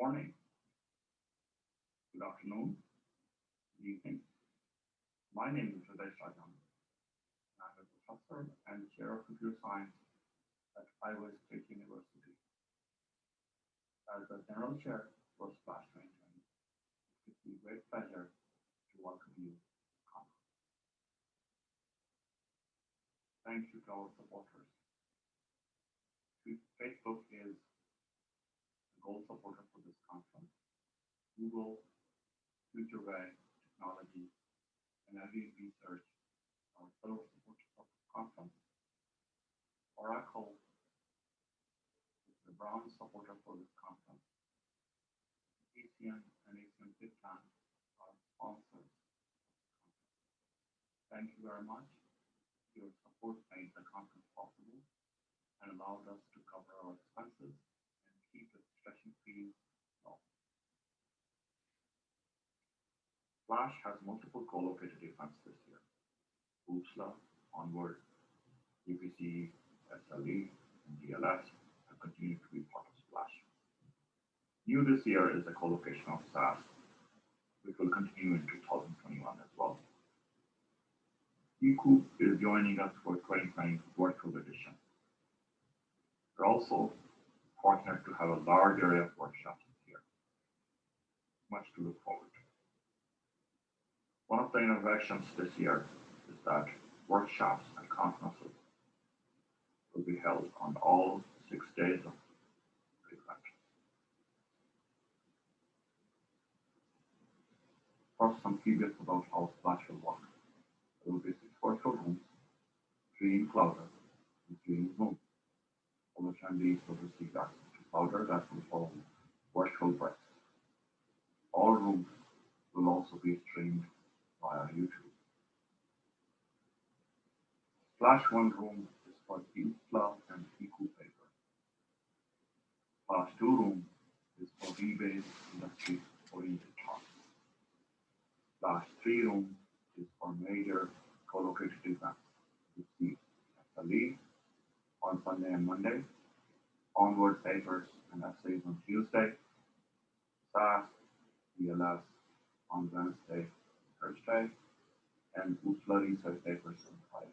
Morning, good afternoon, good evening. My name is Hriday Shahjan. I'm a professor and chair of computer science at Iowa State University. As the general chair for Splash 2020, it gives me great pleasure to welcome you to the conference. Thank you to our supporters. Facebook is the gold supporter for this conference. Google, FutureWay, Technology, and Avian Research are fellow supporters of this conference. Oracle is the bronze supporter for this conference. ACM and ACM Bitplan are sponsors. Thank you very much. Your support made the conference possible and allowed us to cover our expenses and keep the registration fees low. Flash has multiple co-located events this year. OOPSLA, Onward, UPC, SLE, and DLS have continued to be part of Splash. New this year is the co-location of SAS, which will continue in 2021 as well. eCoop is joining us for 2020 virtual edition. We're also fortunate to have a large area of workshops this year. Much to look forward to. One of the innovations this year is that workshops and conferences will be held on all 6 days of the event. First, some key bits about how Splash will work. There will be 6 virtual rooms, 3 in Clouder, and 3 in Zoom. All attendees will receive access to Clouder that will follow virtual breaks. rooms will also be streamed via YouTube. Splash 1 room is for UFLA and Eco paper. Splash 2 room is for rebate industry-oriented talks. Splash 3 room is for major co-located events. You see SLE on Sunday and Monday, Onward papers and essays on Tuesday, SAS, ELS on Wednesday, Thursday, and UFLA research papers on Friday.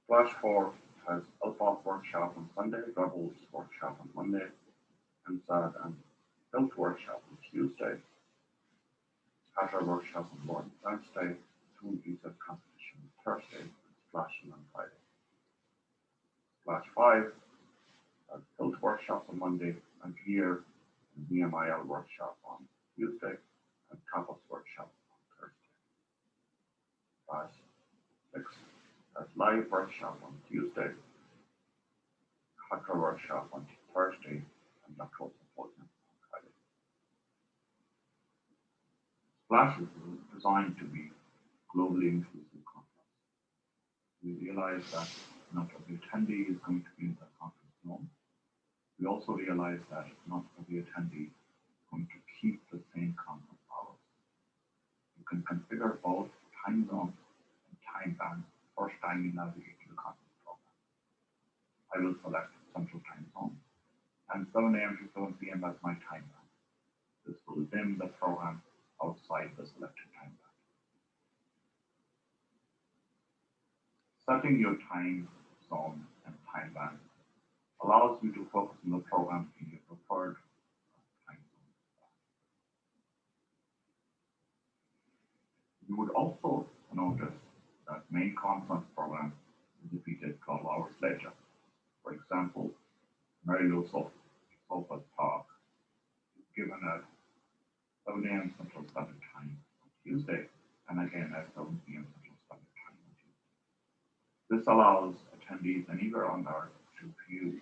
Splash 4 has LPOP workshop on Sunday, Rebels workshop on Monday, and SAD and Built workshop on Tuesday, Hatter workshop on Wednesday, Tool research competition on Thursday, and Splashing on Friday. Splash 5 has Built workshop on Monday, and Gear and VMIL workshop on Tuesday, and Tapas workshop on Thursday. Splash 6 has Live workshop on Tuesday, Hacker workshop on Thursday, and Doctoral Symposium on Friday. Splash is designed to be globally inclusive conference. We realize that not every attendee is going to be in the conference zone. We also realize that not every attendee is going to keep the same conference hours. You can configure both time zone and time band first time you navigate to the conference program. I will select Central Time Zone and 7 a.m. to 7 p.m. as my time band. This will dim the program outside the selected time band. Setting your time zone and time band allows you to focus on the program in your preferred time zone. You would also notice that main conference program is repeated 12 hours later. For example, Mary Lou Sofa's talk is given at 7 a.m. Central Standard Time on Tuesday, and again at 7 p.m. Central Standard Time on Tuesday. This allows attendees anywhere on Earth to view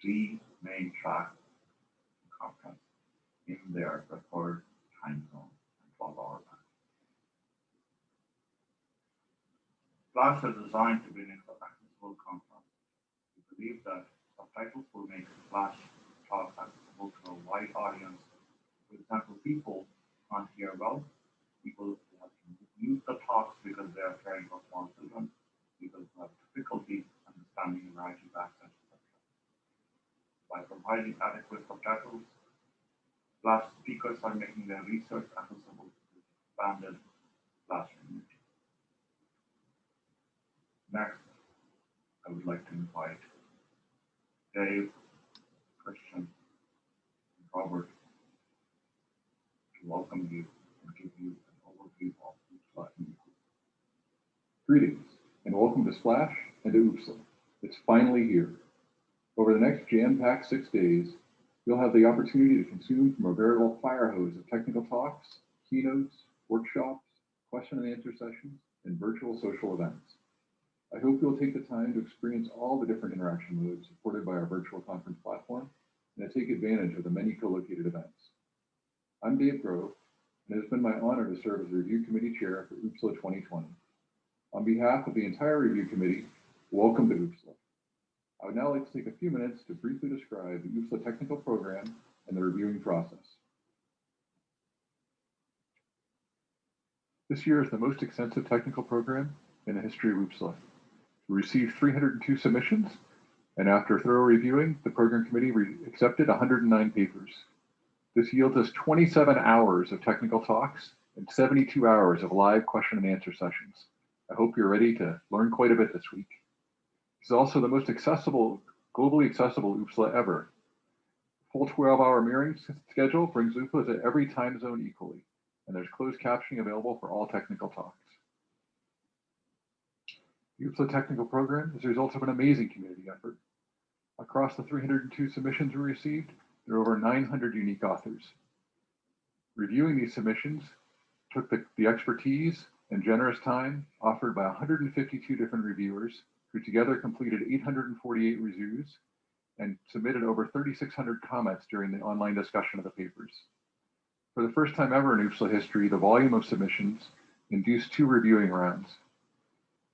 3 main tracks of the conference in their preferred time zone and 12-hour band. Splash is designed to be an accessible conference. We believe that subtitles will make Splash talks accessible to a wide audience. For example, people can't hear well. People who have to use the talks because they are caring for small children, people who have difficulty understanding a variety of accents, etc. By providing adequate subtitles, Splash speakers are making their research accessible to the expanded Splash community. Next, I would like to invite Dave, Christian, and Robert to welcome you and give you an overview of UFLA. Greetings, and welcome to Splash and to UFLA. It's finally here. Over the next jam-packed 6 days, you'll have the opportunity to consume from a veritable fire hose of technical talks, keynotes, workshops, question and answer sessions, and virtual social events. I hope you'll take the time to experience all the different interaction modes supported by our virtual conference platform and to take advantage of the many co-located events. I'm Dave Grove, and it has been my honor to serve as the Review Committee Chair for UFLA 2020. On behalf of the entire Review Committee, welcome to UFLA. I would now like to take a few minutes to briefly describe the UFLA technical program and the reviewing process. This year is the most extensive technical program in the history of UFLA. We received 302 submissions, and after thorough reviewing, the program committee accepted 109 papers. This yields us 27 hours of technical talks and 72 hours of live question and answer sessions. I hope you're ready to learn quite a bit this week. This is also the most accessible, globally accessible UFLA ever. Full 12-hour mirroring schedule brings UFLA to every time zone equally, and there's closed captioning available for all technical talks. The UFLA technical program is the result of an amazing community effort. Across the 302 submissions we received, there are over 900 unique authors. Reviewing these submissions took the expertise and generous time offered by 152 different reviewers who together completed 848 reviews and submitted over 3,600 comments during the online discussion of the papers. For the first time ever in UPSLA history, the volume of submissions induced 2 reviewing rounds.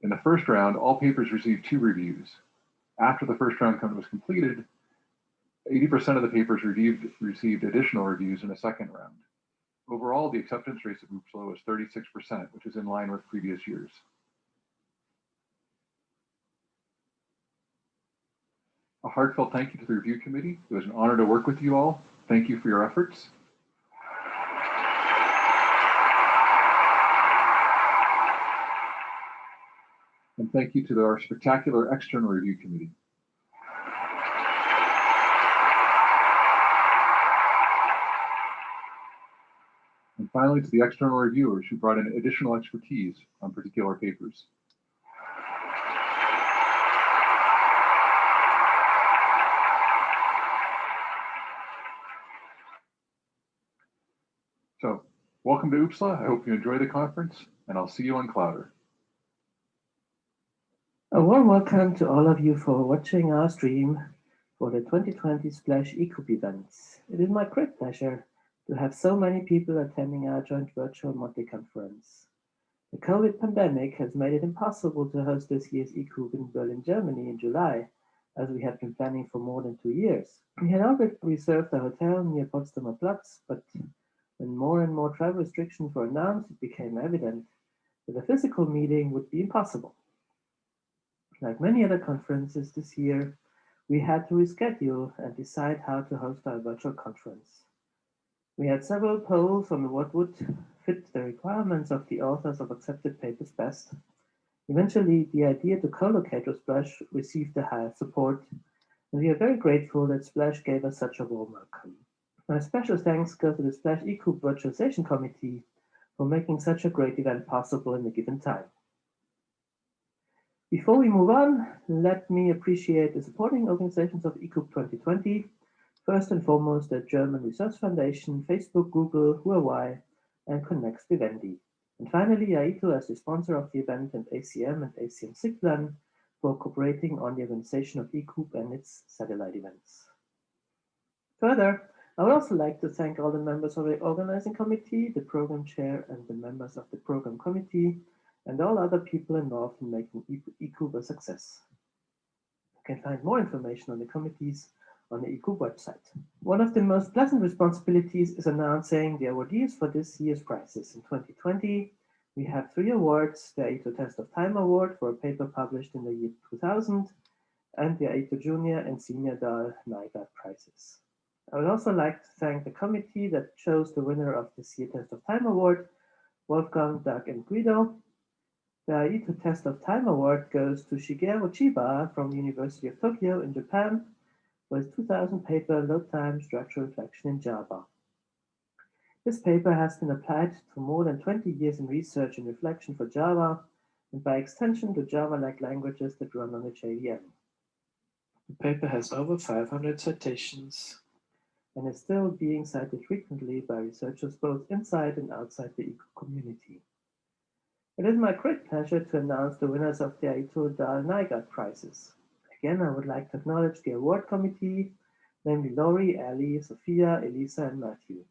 In the first round, all papers received 2 reviews. After the first round was completed, 80% of the papers received additional reviews in a second round. Overall, the acceptance rate of UPSLA was 36%, which is in line with previous years. A heartfelt thank you to the review committee. It was an honor to work with you all. Thank you for your efforts. And thank you to our spectacular external review committee. And finally, to the external reviewers who brought in additional expertise on particular papers. So, welcome to UPSLA. I hope you enjoy the conference, and I'll see you on Clouder. A warm welcome to all of you for watching our stream for the 2020 Splash eCOUP events. It is my great pleasure to have so many people attending our joint virtual Monthly conference. The COVID pandemic has made it impossible to host this year's eCOUP in Berlin, Germany in July, as we had been planning for more than 2 years. We had already reserved a hotel near Potsdamer Platz, but when more and more travel restrictions were announced, it became evident that a physical meeting would be impossible. Like many other conferences this year, we had to reschedule and decide how to host our virtual conference. We had several polls on what would fit the requirements of the authors of accepted papers best. Eventually, the idea to co-locate with Splash received the highest support, and we are very grateful that Splash gave us such a warm welcome. My special thanks go to the Splash eCOUP Virtualization Committee for making such a great event possible in a given time. Before we move on, let me appreciate the supporting organizations of eCOUP 2020. First and foremost, the German Research Foundation, Facebook, Google, Huawei, and Connext Vivendi. And finally, AITO as the sponsor of the event, and ACM and ACM Sigplan for cooperating on the organization of eCOUP and its satellite events. Further, I would also like to thank all the members of the organizing committee, the program chair, and the members of the program committee, and all other people involved in making eCOUP a success. You can find more information on the committees on the eCOUP website. One of the most pleasant responsibilities is announcing the awardees for this year's prizes. In 2020, we have 3 awards: the AITO Test of Time Award for a paper published in the year 2000, and the AITO Junior and Senior Dahl NIGARD prizes. I would also like to thank the committee that chose the winner of this year's Test of Time Award, Wolfgang, Doug, and Guido. The AITO Test of Time Award goes to Shigeru Chiba from the University of Tokyo in Japan for his 2000 paper, Load Time Structural Reflection in Java. This paper has been applied to more than 20 years in research and reflection for Java, and by extension to Java-like languages that run on the JVM. The paper has over 500 citations and is still being cited frequently by researchers both inside and outside the eCOUP community. It is my great pleasure to announce the winners of the AITO Dahl NIGARD prizes. Again, I would like to acknowledge the award committee, namely Laurie, Ali, Sophia, Elisa, and Matthew.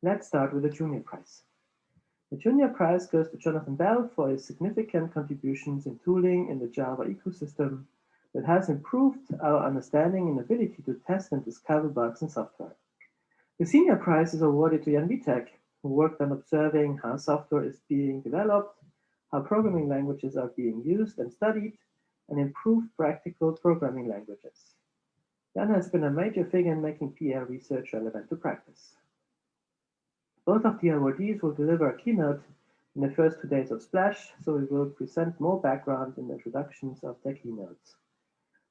Let's start with the Junior Prize. The Junior Prize goes to Jonathan Bell for his significant contributions in tooling in the Java ecosystem that has improved our understanding and ability to test and discover bugs in software. The Senior Prize is awarded to Jan Witek, who worked on observing how software is being developed, how programming languages are being used and studied, and improved practical programming languages. Jan has been a major figure in making PR research relevant to practice. Both of the awardees will deliver a keynote in the first 2 days of Splash, so we will present more background and introductions of their keynotes.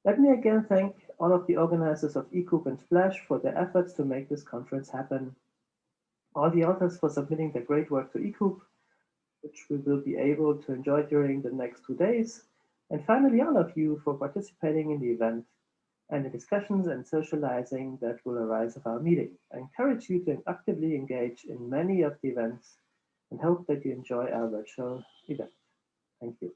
Let me again thank all of the organizers of eCOUP and Splash for their efforts to make this conference happen, all the authors for submitting their great work to eCOUP, which we will be able to enjoy during the next 2 days, and finally all of you for participating in the event and the discussions and socializing that will arise of our meeting. I encourage you to actively engage in many of the events and hope that you enjoy our virtual event. Thank you.